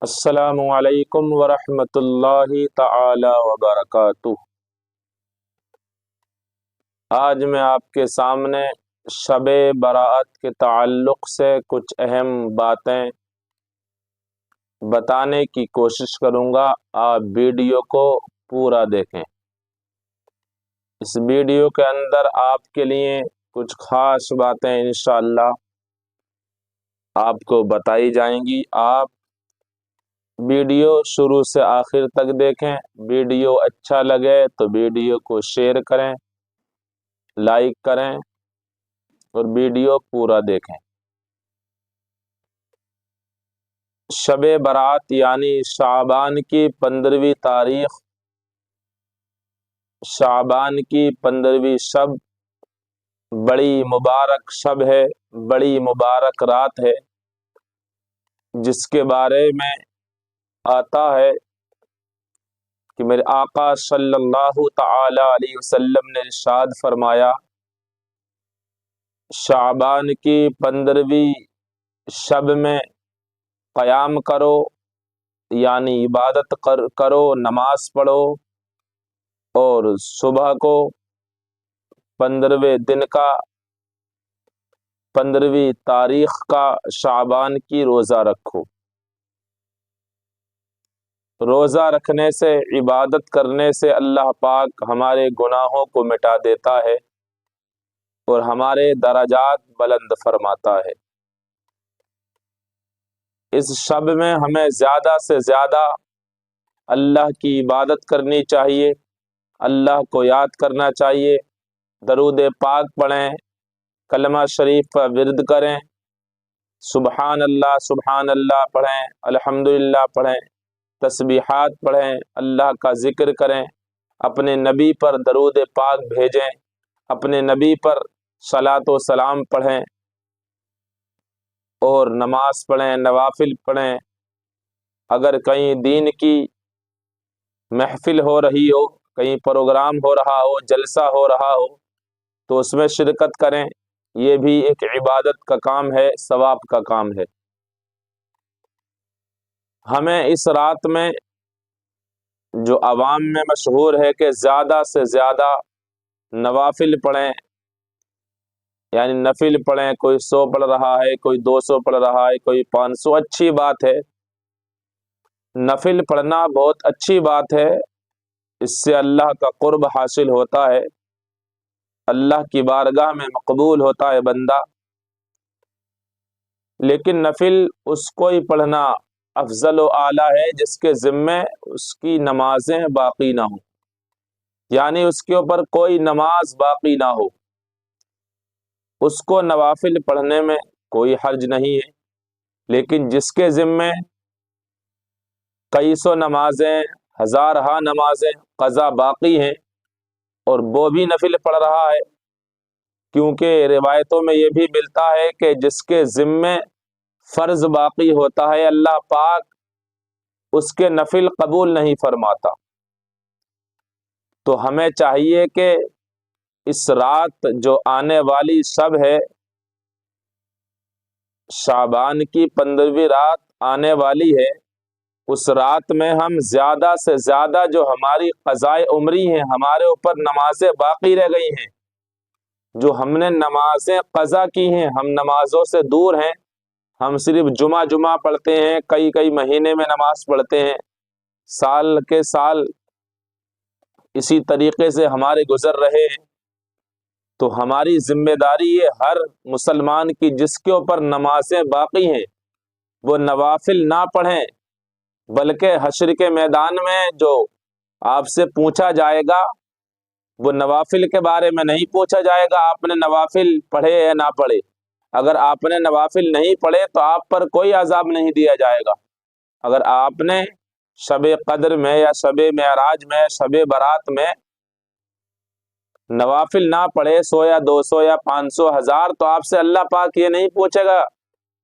السلام علیکم ورحمۃ اللہ تعالی وبرکاتہ۔ آج میں آپ کے سامنے شب برات کے تعلق سے کچھ اہم باتیں بتانے کی کوشش کروں گا۔ آپ ویڈیو کو پورا دیکھیں۔ اس ویڈیو کے اندر آپ کے لیے کچھ خاص باتیں انشاءاللہ آپ کو بتائی جائیں گی۔ آپ ویڈیو شروع سے آخر تک دیکھیں۔ ویڈیو اچھا لگے تو ویڈیو کو شیئر کریں، لائک کریں اور ویڈیو پورا دیکھیں۔ شب برات یعنی شعبان کی 15ویں تاریخ، شعبان کی 15ویں شب بڑی مبارک شب ہے، بڑی مبارک رات ہے، جس کے بارے میں آتا ہے کہ میرے آقا صلی اللہ تعالی علیہ وسلم نے ارشاد فرمایا، شعبان کی 15ویں شب میں قیام کرو، یعنی عبادت کرو، نماز پڑھو، اور صبح کو 15ویں دن کا 15ویں تاریخ کا شعبان کی روزہ رکھو۔ روزہ رکھنے سے، عبادت کرنے سے اللہ پاک ہمارے گناہوں کو مٹا دیتا ہے اور ہمارے درجات بلند فرماتا ہے۔ اس شب میں ہمیں زیادہ سے زیادہ اللہ کی عبادت کرنی چاہیے، اللہ کو یاد کرنا چاہیے، درود پاک پڑھیں، کلمہ شریف کا ورد کریں، سبحان اللہ پڑھیں، الحمدللہ پڑھیں، تسبیحات پڑھیں، اللہ کا ذکر کریں، اپنے نبی پر درود پاک بھیجیں، اپنے نبی پر صلاۃ و سلام پڑھیں اور نماز پڑھیں، نوافل پڑھیں۔ اگر کہیں دین کی محفل ہو رہی ہو، کہیں پروگرام ہو رہا ہو، جلسہ ہو رہا ہو تو اس میں شرکت کریں، یہ بھی ایک عبادت کا کام ہے، ثواب کا کام ہے۔ ہمیں اس رات میں جو عوام میں مشہور ہے کہ زیادہ سے زیادہ نوافل پڑھیں، یعنی نفل پڑھیں، کوئی 100 پڑھ رہا ہے، کوئی 200 پڑھ رہا ہے، کوئی 500، اچھی بات ہے، نفل پڑھنا بہت اچھی بات ہے، اس سے اللہ کا قرب حاصل ہوتا ہے، اللہ کی بارگاہ میں مقبول ہوتا ہے بندہ۔ لیکن نفل اس کو ہی پڑھنا افضل و اعلیٰ ہے جس کے ذمے اس کی نمازیں باقی نہ ہوں، یعنی اس کے اوپر کوئی نماز باقی نہ ہو، اس کو نوافل پڑھنے میں کوئی حرج نہیں ہے۔ لیکن جس کے ذمے کئی سو نمازیں، ہزارہا نمازیں قضا باقی ہیں اور وہ بھی نفل پڑھ رہا ہے، کیونکہ روایتوں میں یہ بھی ملتا ہے کہ جس کے ذمے فرض باقی ہوتا ہے اللہ پاک اس کے نفل قبول نہیں فرماتا۔ تو ہمیں چاہیے کہ اس رات جو آنے والی شب ہے، شعبان کی 15ویں رات آنے والی ہے، اس رات میں ہم زیادہ سے زیادہ جو ہماری قضائے عمری ہیں، ہمارے اوپر نمازیں باقی رہ گئی ہیں، جو ہم نے نمازیں قضا کی ہیں، ہم نمازوں سے دور ہیں، ہم صرف جمعہ پڑھتے ہیں، کئی مہینے میں نماز پڑھتے ہیں، سال کے سال اسی طریقے سے ہمارے گزر رہے ہیں، تو ہماری ذمہ داری ہے ہر مسلمان کی جس کے اوپر نمازیں باقی ہیں وہ نوافل نہ پڑھیں، بلکہ حشر کے میدان میں جو آپ سے پوچھا جائے گا وہ نوافل کے بارے میں نہیں پوچھا جائے گا آپ نے نوافل پڑھے یا نہ پڑھے۔ اگر آپ نے نوافل نہیں پڑھے تو آپ پر کوئی عذاب نہیں دیا جائے گا۔ اگر آپ نے شب قدر میں یا شب معراج میں، شب برات میں نوافل نہ پڑھے، 100 یا 200 یا 500 1000، تو آپ سے اللہ پاک یہ نہیں پوچھے گا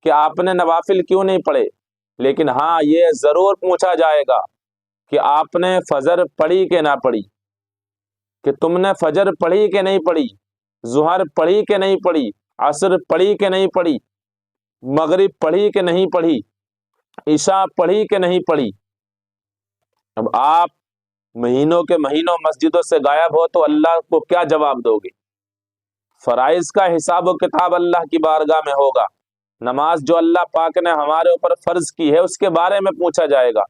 کہ آپ نے نوافل کیوں نہیں پڑھے، لیکن ہاں یہ ضرور پوچھا جائے گا کہ آپ نے فجر پڑھی کہ نہ پڑھی، کہ تم نے فجر پڑھی کہ نہیں پڑھی، ظہر پڑھی کہ نہیں پڑھی، عصر پڑھی کہ نہیں پڑھی، مغرب پڑھی کہ نہیں پڑھی، عشاء پڑھی کہ نہیں پڑھی؟ اب آپ مہینوں کے مہینوں مسجدوں سے غائب ہو تو اللہ کو کیا جواب دو گے؟ فرائض کا حساب و کتاب اللہ کی بارگاہ میں ہوگا. نماز جو اللہ پاک نے ہمارے اوپر فرض کی ہے اس کے بارے میں پوچھا جائے گا.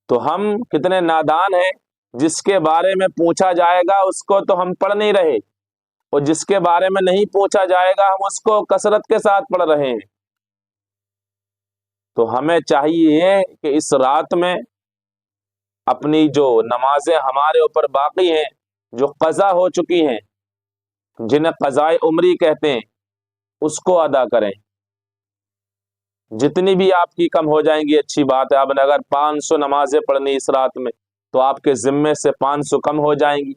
تو ہم کتنے نادان ہیں، جس کے بارے میں پوچھا جائے گا اس کو تو ہم پڑھ نہیں رہے، اور جس کے بارے میں نہیں پوچھا جائے گا ہم اس کو کثرت کے ساتھ پڑھ رہے ہیں. تو ہمیں چاہیے کہ اس رات میں اپنی جو نمازیں ہمارے اوپر باقی ہیں، جو قضا ہو چکی ہیں، جنہیں قضائے عمری کہتے ہیں، اس کو ادا کریں. جتنی بھی آپ کی کم ہو جائیں گی اچھی بات ہے. آپ نے اگر 500 نمازیں پڑھنی اس رات میں تو آپ کے ذمے سے 500 کم ہو جائیں گی،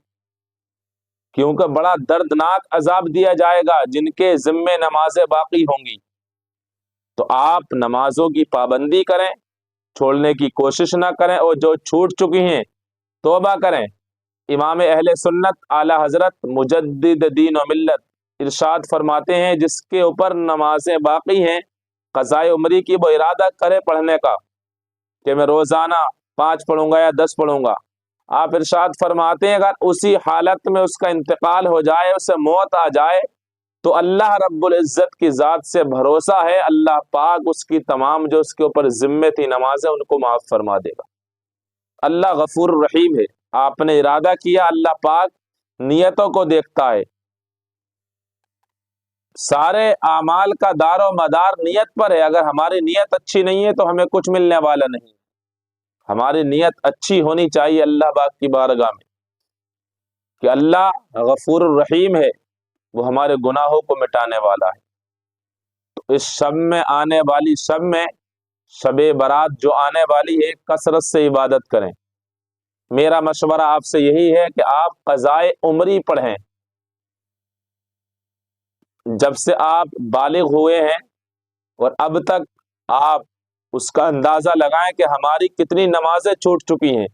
کیونکہ بڑا دردناک عذاب دیا جائے گا جن کے ذمے نمازیں باقی ہوں گی. تو آپ نمازوں کی پابندی کریں، چھوڑنے کی کوشش نہ کریں، اور جو چھوٹ چکی ہیں توبہ کریں. امام اہل سنت اعلی حضرت مجدد دین و ملت ارشاد فرماتے ہیں جس کے اوپر نمازیں باقی ہیں قضائے عمری کی، وہ ارادہ کرے پڑھنے کا کہ میں روزانہ 5 پڑھوں گا یا 10 پڑھوں گا. آپ ارشاد فرماتے ہیں اگر اسی حالت میں اس کا انتقال ہو جائے، اسے موت آ جائے، تو اللہ رب العزت کی ذات سے بھروسہ ہے اللہ پاک اس کی تمام جو اس کے اوپر ذمے تھی نمازیں ان کو معاف فرما دے گا. اللہ غفور رحیم ہے. آپ نے ارادہ کیا، اللہ پاک نیتوں کو دیکھتا ہے. سارے اعمال کا دار و مدار نیت پر ہے. اگر ہماری نیت اچھی نہیں ہے تو ہمیں کچھ ملنے والا نہیں. ہماری نیت اچھی ہونی چاہیے اللہ پاک کی بارگاہ میں کہ اللہ غفور الرحیم ہے، وہ ہمارے گناہوں کو مٹانے والا ہے. تو اس شب میں آنے والی شب میں شب برات جو آنے والی ہے کثرت سے عبادت کریں. میرا مشورہ آپ سے یہی ہے کہ آپ قضائے عمری پڑھیں. جب سے آپ بالغ ہوئے ہیں اور اب تک آپ اس کا اندازہ لگائیں کہ ہماری کتنی نمازیں چھوٹ چکی ہیں.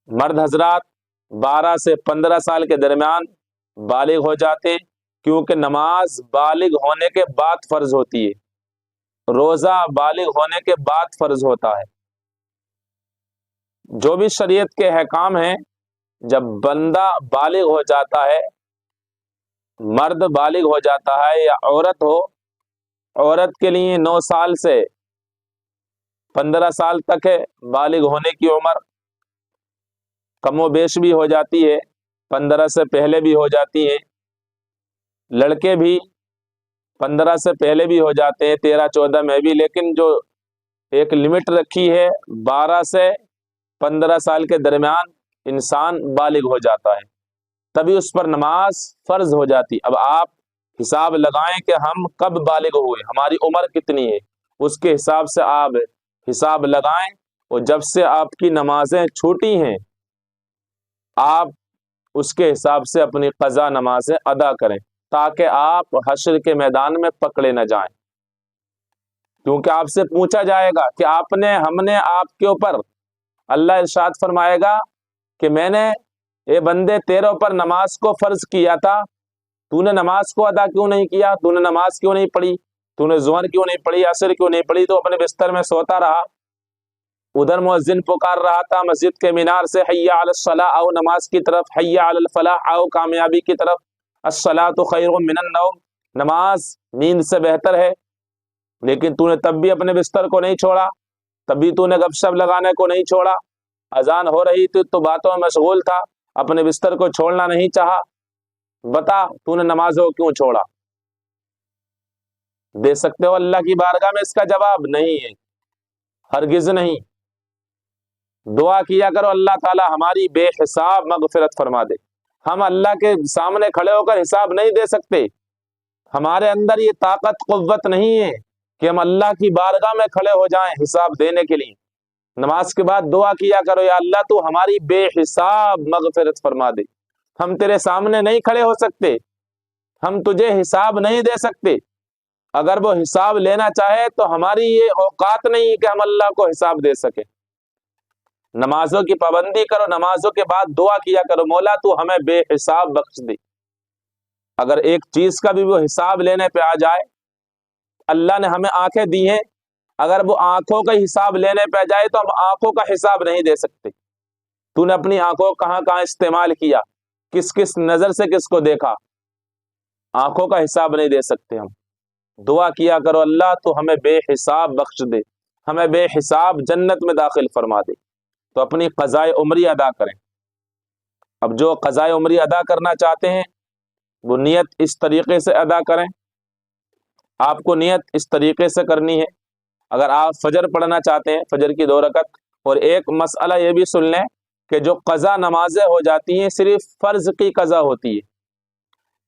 مرد حضرات 12 سے 15 سال کے درمیان بالغ ہو جاتے ہیں، کیونکہ نماز بالغ ہونے کے بعد فرض ہوتی ہے، روزہ بالغ ہونے کے بعد فرض ہوتا ہے. جو بھی شریعت کے احکام ہیں جب بندہ بالغ ہو جاتا ہے، مرد بالغ ہو جاتا ہے یا عورت ہو، عورت کے لیے 9 سال سے 15 سال تک ہے بالغ ہونے کی عمر. کم و بیش بھی ہو جاتی ہے، 15 سے پہلے بھی ہو جاتی ہے. لڑکے بھی 15 سے پہلے بھی ہو جاتے ہیں، 13-14 میں بھی. لیکن جو ایک لمٹ رکھی ہے 12 سے 15 سال کے درمیان انسان بالغ ہو جاتا ہے، تبھی اس پر نماز فرض ہو جاتی. اب آپ حساب لگائیں کہ ہم کب بالغ ہوئے، ہماری عمر کتنی ہے، اس کے حساب سے آپ حساب لگائیں. اور جب سے آپ کی نمازیں چھوٹی ہیں آپ اس کے حساب سے اپنی قضا نمازیں ادا کریں تاکہ آپ حشر کے میدان میں پکڑے نہ جائیں. کیونکہ آپ سے پوچھا جائے گا کہ ہم نے آپ کے اوپر، اللہ ارشاد فرمائے گا کہ میں نے اے بندے تیرے اوپر نماز کو فرض کیا تھا، تو نے نماز کو ادا کیوں نہیں کیا، تو نے نماز کیوں نہیں پڑھی، تو نے ظہر کیوں نہیں پڑھی، عصر کیوں نہیں پڑھی، تو اپنے بستر میں سوتا رہا. ادھر مؤذن پکار رہا تھا مسجد کے مینار سے، حی علی الصلاۃ، آؤ نماز کی طرف، حی علی الفلاح، آؤ کامیابی کی طرف، الصلاۃ خیر من النوم، نماز نیند سے بہتر ہے. لیکن تو نے تب بھی اپنے بستر کو نہیں چھوڑا، تب بھی تو نے گپ شپ لگانے کو نہیں چھوڑا. اذان ہو رہی تھی تو باتوں میں مشغول تھا، اپنے بستر کو چھوڑنا نہیں چاہا. بتا تو نے نمازوں کو کیوں چھوڑا؟ دے سکتے ہو اللہ کی بارگاہ میں اس کا جواب؟ نہیں ہے، ہرگز نہیں. دعا کیا کرو اللہ تعالی ہماری بے حساب مغفرت فرما دے. ہم اللہ کے سامنے کھڑے ہو کر حساب نہیں دے سکتے، ہمارے اندر یہ طاقت قوت نہیں ہے کہ ہم اللہ کی بارگاہ میں کھڑے ہو جائیں حساب دینے کے لیے. نماز کے بعد دعا کیا کرو یا اللہ تو ہماری بے حساب مغفرت فرما دے. ہم تیرے سامنے نہیں کھڑے ہو سکتے، ہم تجھے حساب نہیں دے سکتے. اگر وہ حساب لینا چاہے تو ہماری یہ اوقات نہیں کہ ہم اللہ کو حساب دے سکیں. نمازوں کی پابندی کرو، نمازوں کے بعد دعا کیا کرو مولا تو ہمیں بے حساب بخش دے. اگر ایک چیز کا بھی وہ حساب لینے پہ آ جائے، اللہ نے ہمیں آنکھیں دی ہیں، اگر وہ آنکھوں کا حساب لینے پہ جائے تو ہم آنکھوں کا حساب نہیں دے سکتے۔ تو نے اپنی آنکھوں کہاں کہاں استعمال کیا، کس کس نظر سے کس کو دیکھا، آنکھوں کا حساب نہیں دے سکتے ہم۔ دعا کیا کرو اللہ تو ہمیں بے حساب بخش دے، ہمیں بے حساب جنت میں داخل فرما دے۔ تو اپنی قضائے عمری ادا کریں۔ اب جو قضائے عمری ادا کرنا چاہتے ہیں وہ نیت اس طریقے سے ادا کریں۔ آپ کو نیت اس طریقے سے کرنی ہے، اگر آپ فجر پڑھنا چاہتے ہیں فجر کی 2 رکعت، اور ایک مسئلہ یہ بھی سن لیں کہ جو قضا نمازیں ہو جاتی ہیں صرف فرض کی قضا ہوتی ہے،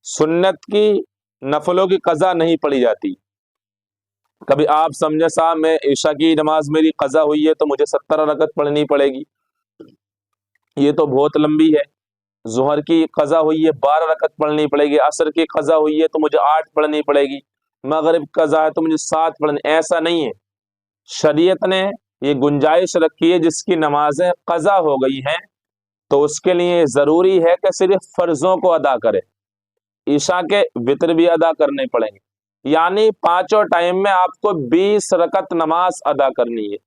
سنت کی نفلوں کی قضا نہیں پڑھی جاتی۔ کبھی آپ سمجھے صاحب میں عشاء کی نماز میری قضا ہوئی ہے تو مجھے 70 رکعت پڑھنی پڑے گی، یہ تو بہت لمبی ہے۔ ظہر کی قضا ہوئی ہے 12 رکعت پڑھنی پڑے گی، عصر کی قضا ہوئی ہے تو مجھے 8 پڑھنی پڑے گی، مغرب قضا ہے تو مجھے 7 پڑھنی۔ ایسا نہیں ہے، شریعت نے یہ گنجائش رکھی ہے جس کی نمازیں قضا ہو گئی ہیں تو اس کے لیے ضروری ہے کہ صرف فرضوں کو ادا کرے۔ عشاء کے وتر بھی ادا کرنے پڑیں گے، یعنی 5 ٹائم میں آپ کو 20 رکعت نماز ادا کرنی ہے۔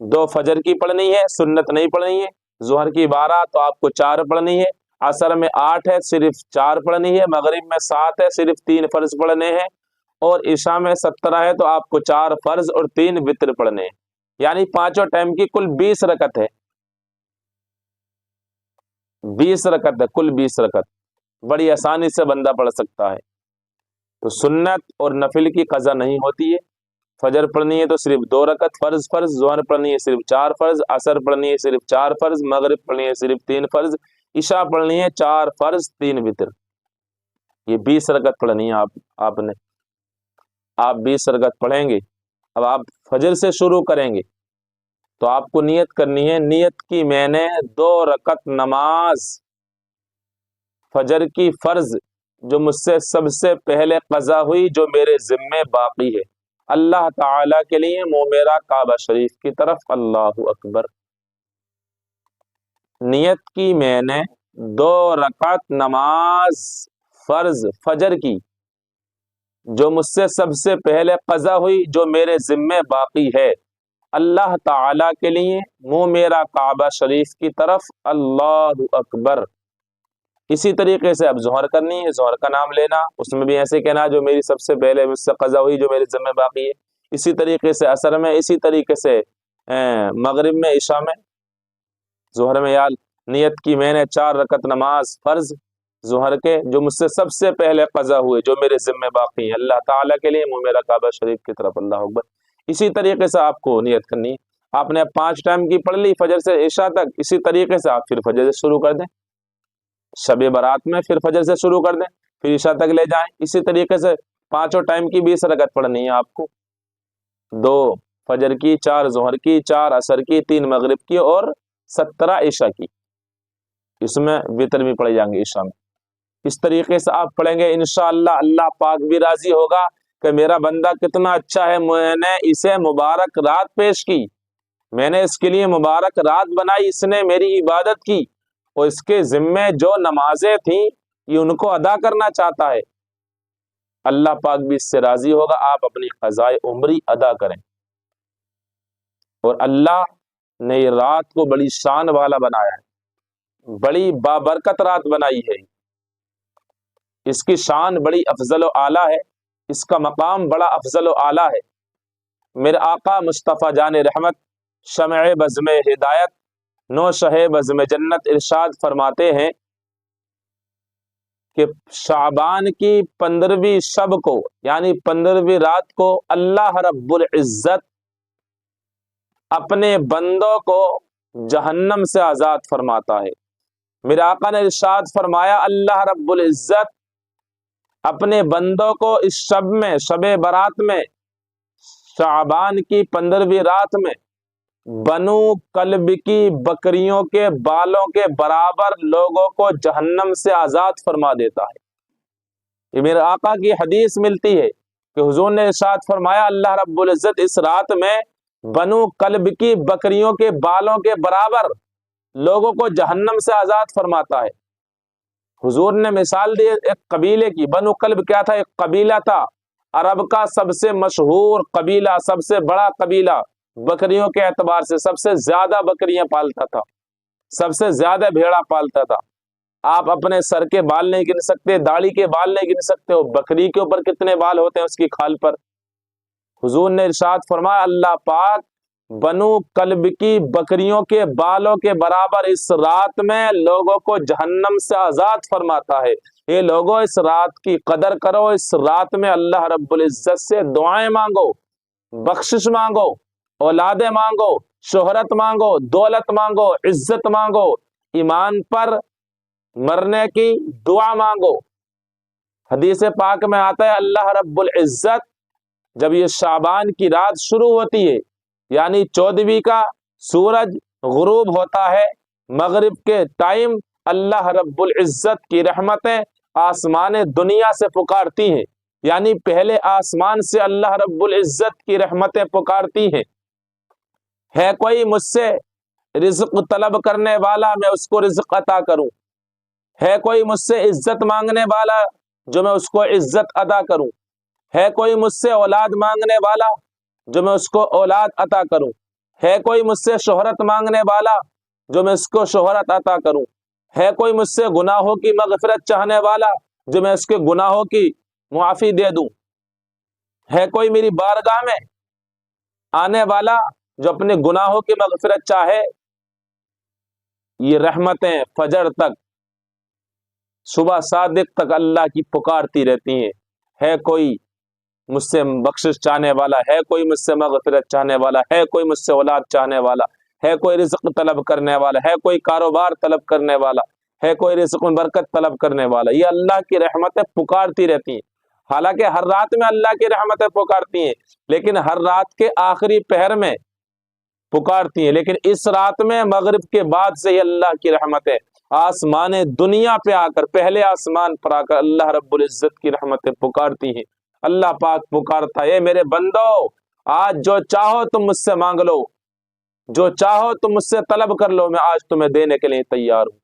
2 فجر کی پڑھنی ہے، سنت نہیں پڑھنی ہے، ظہر کی 12 تو آپ کو 4 پڑھنی ہے، عصر میں 8 ہے صرف 4 پڑھنی ہے، مغرب میں 7 ہے صرف 3 فرض پڑھنے ہیں، اور عشاء میں 17 ہے تو آپ کو 4 فرض اور 3 وتر پڑھنے ہیں، یعنی 5 ٹائم کی کل 20 رکعت ہے۔ 20 رکعت ہے، کل 20 رکعت بڑی آسانی سے بندہ پڑھ سکتا ہے۔ تو سنت اور نفل کی قضا نہیں ہوتی ہے۔ فجر پڑھنی ہے تو صرف 2 رکعت فرض، ظہر پڑھنی ہے صرف 4 فرض، عصر پڑھنی ہے صرف 4 فرض، مغرب پڑھنی ہے صرف 3 فرض، عشاء پڑھنی ہے 4 فرض 3 وتر۔ یہ 20 رکعت پڑھنی ہے آپ 20 رکعت پڑھیں گے۔ اب آپ فجر سے شروع کریں گے تو آپ کو نیت کرنی ہے، نیت کی میں نے 2 رکعت نماز فجر کی فرض جو مجھ سے سب سے پہلے قضا ہوئی جو میرے ذمے باقی ہے، اللہ تعالی کے لیے منہ میرا کعبہ شریف کی طرف، اللہ اکبر۔ نیت کی میں نے 2 رکعت نماز فرض فجر کی جو مجھ سے سب سے پہلے قضا ہوئی جو میرے ذمے باقی ہے، اللہ تعالی کے لیے منہ میرا کعبہ شریف کی طرف، اللہ اکبر۔ اسی طریقے سے اب ظہر کرنی ہے، ظہر کا نام لینا، اس میں بھی ایسے کہنا جو میری سب سے پہلے مجھ سے قضا ہوئی جو میرے ذمہ باقی ہے۔ اسی طریقے سے عصر میں، اسی طریقے سے مغرب میں، عشاء میں، ظہر میں یا نیت کی میں نے 4 رکعت نماز فرض ظہر کے جو مجھ سے سب سے پہلے قضا ہوئے جو میرے ذمہ باقی ہیں، اللہ تعالیٰ کے لیے منہ میرا کعبہ شریف کی طرف، اللہ اکبر۔ اسی طریقے سے آپ کو نیت کرنی ہے۔ آپ نے 5 ٹائم کی پڑھ لی فجر سے عشاء تک، اسی طریقے سے آپ پھر فجر سے شروع کر دیں، شب برات میں پھر فجر سے شروع کر دیں، پھر عشاء تک لے جائیں۔ اسی طریقے سے 5 ٹائم کی 20 رکعت پڑھنی ہے آپ کو، 2 فجر کی، 4 ظہر کی، 4 عصر کی، 3 مغرب کی اور 17 عشاء کی۔ اس میں وتر بھی پڑے جائیں گے عشاء میں۔ اس طریقے سے آپ پڑھیں گے انشاءاللہ اللہ پاک بھی راضی ہوگا کہ میرا بندہ کتنا اچھا ہے، میں نے اسے مبارک رات پیش کی، میں نے اس کے لیے مبارک رات بنائی، اس نے میری عبادت کی، اور اس کے ذمے جو نمازیں تھیں یہ ان کو ادا کرنا چاہتا ہے۔ اللہ پاک بھی اس سے راضی ہوگا۔ آپ اپنی قضائے عمری ادا کریں، اور اللہ نے یہ رات کو بڑی شان والا بنایا ہے، بڑی بابرکت رات بنائی ہے، اس کی شان بڑی افضل و اعلیٰ ہے، اس کا مقام بڑا افضل و اعلیٰ ہے۔ میرے آقا مصطفیٰ جان رحمت، شمع بزم ہدایت، نو شہ بزم جنت ارشاد فرماتے ہیں کہ شعبان کی 15ویں شب کو یعنی 15ویں رات کو اللہ رب العزت اپنے بندوں کو جہنم سے آزاد فرماتا ہے۔ میرے آقا نے ارشاد فرمایا اللہ رب العزت اپنے بندوں کو اس شب میں، شب برات میں، شعبان کی 15ویں رات میں بنو کلب کی بکریوں کے بالوں کے برابر لوگوں کو جہنم سے آزاد فرما دیتا ہے۔ یہ میرے آقا کی حدیث ملتی ہے کہ حضور نے ارشاد فرمایا اللہ رب العزت اس رات میں بنو کلب کی بکریوں کے بالوں کے برابر لوگوں کو جہنم سے آزاد فرماتا ہے۔ حضور نے مثال دی ایک قبیلے کی، بنو کلب کیا تھا؟ ایک قبیلہ تھا، عرب کا سب سے مشہور قبیلہ، سب سے بڑا قبیلہ، بکریوں کے اعتبار سے سب سے زیادہ بکریاں پالتا تھا، سب سے زیادہ بھیڑا پالتا تھا۔ آپ اپنے سر کے بال نہیں گن سکتے، داڑھی کے بال نہیں گن سکتے ہو، بکری کے اوپر کتنے بال ہوتے ہیں اس کی کھال پر۔ حضور نے ارشاد فرمایا اللہ پاک بنو کلب کی بکریوں کے بالوں کے برابر اس رات میں لوگوں کو جہنم سے آزاد فرماتا ہے۔ یہ لوگوں اس رات کی قدر کرو، اس رات میں اللہ رب العزت سے دعائیں مانگو، بخشش مانگو، اولادیں مانگو، شہرت مانگو، دولت مانگو، عزت مانگو، ایمان پر مرنے کی دعا مانگو۔ حدیث پاک میں آتا ہے اللہ رب العزت جب یہ شعبان کی رات شروع ہوتی ہے، یعنی 14ویں کا سورج غروب ہوتا ہے، مغرب کے ٹائم اللہ رب العزت کی رحمتیں آسمان دنیا سے پکارتی ہیں، یعنی پہلے آسمان سے اللہ رب العزت کی رحمتیں پکارتی ہیں، ہے کوئی مجھ سے رزق طلب کرنے والا میں اس کو رزق عطا کروں، ہے کوئی مجھ سے عزت مانگنے والا جو میں اس کو عزت ادا کروں، ہے کوئی مجھ سے اولاد مانگنے والا جو میں اس کو اولاد عطا کروں، ہے کوئی مجھ سے شہرت مانگنے والا جو میں اس کو شہرت عطا کروں، ہے کوئی مجھ سے گناہوں کی مغفرت چاہنے والا جو میں اس کے گناہوں کی معافی دے دوں، ہے کوئی میری بارگاہ میں آنے والا جو اپنے گناہوں کی مغفرت چاہے۔ یہ رحمتیں فجر تک، صبح صادق تک اللہ کی پکارتی رہتی ہیں، ہے کوئی مجھ سے بخشش چاہنے والا، ہے کوئی مجھ سے مغفرت چاہنے والا، ہے کوئی مجھ سے اولاد چاہنے والا، ہے کوئی رزق طلب کرنے والا، ہے کوئی کاروبار طلب کرنے والا، ہے کوئی رزق میں برکت طلب کرنے والا۔ یہ اللہ کی رحمتیں پکارتی رہتی ہیں، حالانکہ ہر رات میں اللہ کی رحمتیں پکارتی ہیں، لیکن ہر رات کے آخری پہر میں پکارتی ہیں، لیکن اس رات میں مغرب کے بعد سے ہی اللہ کی رحمتیں آسمان دنیا پہ آ کر، پہلے آسمان پر آ کر اللہ رب العزت کی رحمتیں پکارتی ہیں۔ اللہ پاک پکارتا ہے میرے بندو آج جو چاہو تم مجھ سے مانگ لو، جو چاہو تم مجھ سے طلب کر لو، میں آج تمہیں دینے کے لیے تیار ہوں۔